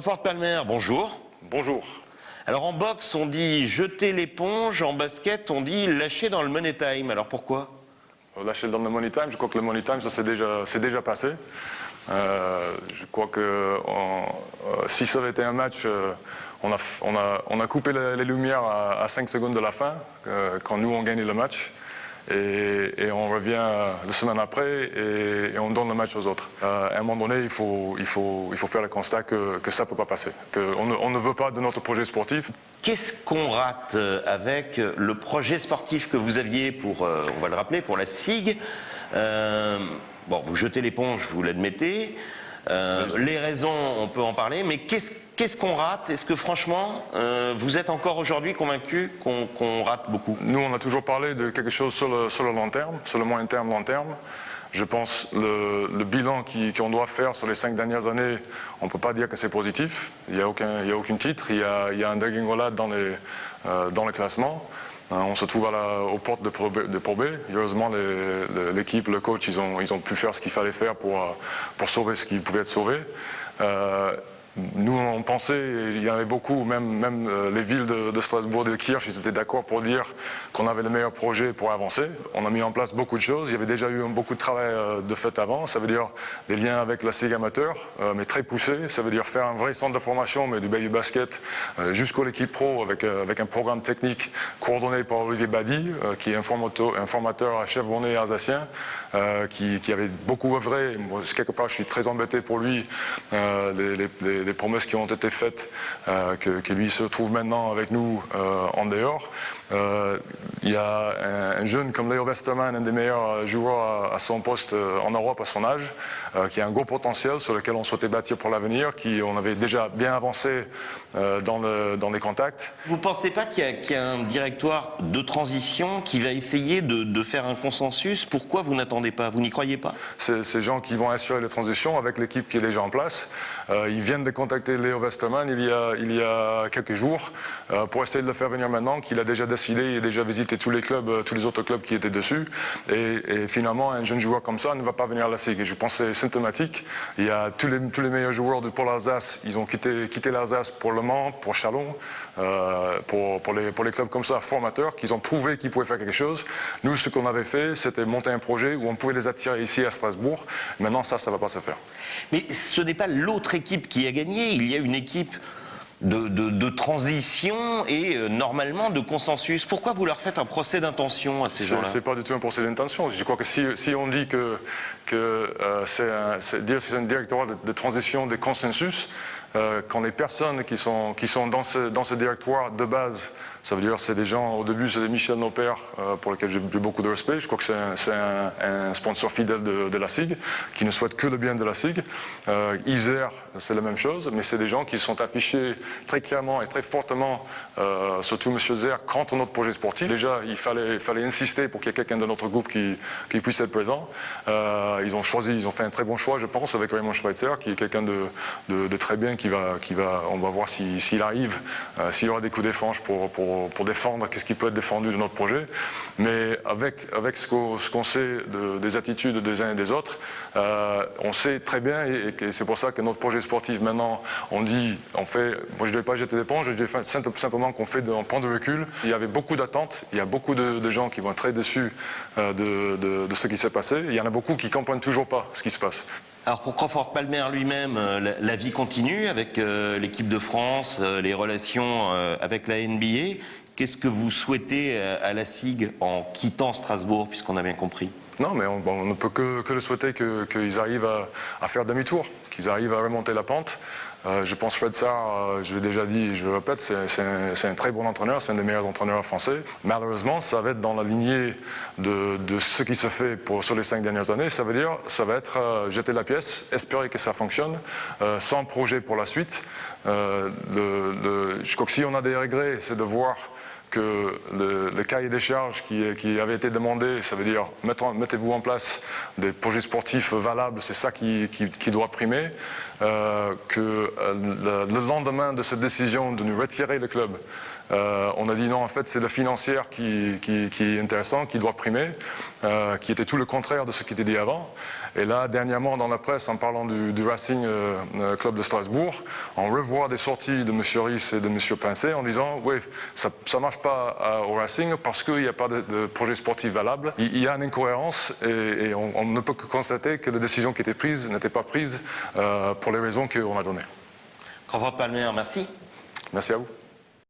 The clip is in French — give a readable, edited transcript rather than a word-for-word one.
Crawford Palmer, bonjour. Bonjour. Alors en boxe, on dit jeter l'éponge, en basket, on dit lâcher dans le money time. Alors pourquoi? Lâcher dans le money time, je crois que le money time, ça c'est déjà passé. Je crois que si ça avait été un match, on a coupé les lumières à 5 secondes de la fin, quand nous on gagne le match. Et on revient 2 semaines après et on donne le match aux autres. À un moment donné, il faut faire le constat que ça ne peut pas passer, qu'on ne veut pas de notre projet sportif. Qu'est-ce qu'on rate avec le projet sportif que vous aviez pour, on va le rappeler, pour la SIG? Bon, vous jetez l'éponge, vous l'admettez. Les raisons, on peut en parler, mais qu'est-ce qu'on rate? Est-ce que franchement, vous êtes encore aujourd'hui convaincu qu'on rate beaucoup? Nous, on a toujours parlé de quelque chose sur le long terme, sur le moyen terme, long terme. Je pense le bilan qu'on doit faire sur les 5 dernières années, on ne peut pas dire que c'est positif. Il n'y a aucun titre, il y a un dégringolade dans le classement. On se trouve aux portes de Pro B. Heureusement, l'équipe, le coach, ils ont pu faire ce qu'il fallait faire pour sauver ce qui pouvait être sauvé. Nous, on pensait, il y en avait beaucoup, même les villes de Strasbourg et de Kirch, ils étaient d'accord pour dire qu'on avait le meilleur projet pour avancer. On a mis en place beaucoup de choses. Il y avait déjà eu beaucoup de travail de fait avant. Ça veut dire des liens avec la SIG amateur, mais très poussés. Ça veut dire faire un vrai centre de formation, mais du baby basket jusqu'à l'équipe pro, avec un programme technique coordonné par Olivier Badi, qui est un formateur à Chevronnet alsacien, qui avait beaucoup œuvré. Moi, quelque part, je suis très embêté pour lui. Les promesses qui ont été faites, que lui se trouve maintenant avec nous en dehors. Il y a un jeune comme Leo Westermann, un des meilleurs joueurs à son poste en Europe à son âge, qui a un gros potentiel sur lequel on souhaitait bâtir pour l'avenir, on avait déjà bien avancé dans les contacts. Vous ne pensez pas qu'il y a un directoire de transition qui va essayer de faire un consensus? Pourquoi vous n'attendez pas? Vous n'y croyez pas? Ces gens qui vont assurer les transitions avec l'équipe qui est déjà en place, ils viennent de contacter Leo Westermann il y a quelques jours pour essayer de le faire venir maintenant, qu'il a déjà décidé, il a déjà visité tous les autres clubs qui étaient dessus. Et finalement, un jeune joueur comme ça ne va pas venir à la SIG. Et je pense que c'est symptomatique. Il y a tous les meilleurs joueurs de Pôle Alsace, ils ont quitté l'Alsace pour Le Mans, pour Chalon, pour les clubs comme ça, formateurs, qui ont prouvé qu'ils pouvaient faire quelque chose. Nous, ce qu'on avait fait, c'était monter un projet où on pouvait les attirer ici à Strasbourg. Maintenant, ça ne va pas se faire. Mais ce n'est pas l'autre équipe qui a gagné. Il y a une équipe de transition et normalement de consensus. Pourquoi vous leur faites un procès d'intention à ces gens-là? C'est pas du tout un procès d'intention. Je crois que si on dit que c'est un directoire de transition de consensus, quand les personnes qui sont dans ce directoire de base, ça veut dire c'est des gens, au début c'est Michel Nopère, pour lequel j'ai beaucoup de respect. Je crois que c'est un sponsor fidèle de la SIG, qui ne souhaite que le bien de la SIG. Isère, c'est la même chose, mais c'est des gens qui sont affichés très clairement et très fortement, surtout M. Zer, contre notre projet sportif. Déjà, il fallait insister pour qu'il y ait quelqu'un de notre groupe qui puisse être présent. Ils ont fait un très bon choix, je pense, avec Raymond Schweitzer, qui est quelqu'un de très bien, on va voir s'il arrive, s'il y aura des coups d'échange pour défendre qu'est-ce qui peut être défendu de notre projet. Mais avec ce qu'on sait des attitudes des uns et des autres, on sait très bien, et c'est pour ça que notre projet sportif maintenant, moi je ne vais pas jeter l'éponge, je dis simplement on prend de recul. Il y avait beaucoup d'attentes, il y a beaucoup de gens qui vont être très déçus de ce qui s'est passé. Il y en a beaucoup qui ne comprennent toujours pas ce qui se passe. Alors pour Crawford Palmer lui-même, la vie continue avec l'équipe de France, les relations avec la NBA. Qu'est-ce que vous souhaitez à la SIG en quittant Strasbourg, puisqu'on a bien compris? Non, mais on ne peut que le souhaiter qu'ils arrivent à faire demi-tour, qu'ils arrivent à remonter la pente. Je pense Fred Sarr, je l'ai déjà dit et je le répète, c'est un très bon entraîneur, c'est un des meilleurs entraîneurs français. Malheureusement, ça va être dans la lignée de ce qui se fait sur les 5 dernières années. Ça va être jeter la pièce, espérer que ça fonctionne, sans projet pour la suite. Je crois que si on a des regrets, c'est de voir que le cahier des charges qui avait été demandé, ça veut dire mettez-vous en place des projets sportifs valables, c'est ça qui doit primer, que le lendemain de cette décision de nous retirer le club, On a dit non, en fait, c'est le financier qui est intéressant, qui doit primer, qui était tout le contraire de ce qui était dit avant. Et là, dernièrement, dans la presse, en parlant du Racing Club de Strasbourg, on revoit des sorties de M. Ries et de M. Pincé en disant oui, ça ne marche pas au Racing parce qu'il n'y a pas de projet sportif valable. Il y a une incohérence et on ne peut que constater que la décision qui était prise n'était pas prise pour les raisons qu'on a données. Crawford Palmer, merci. Merci à vous.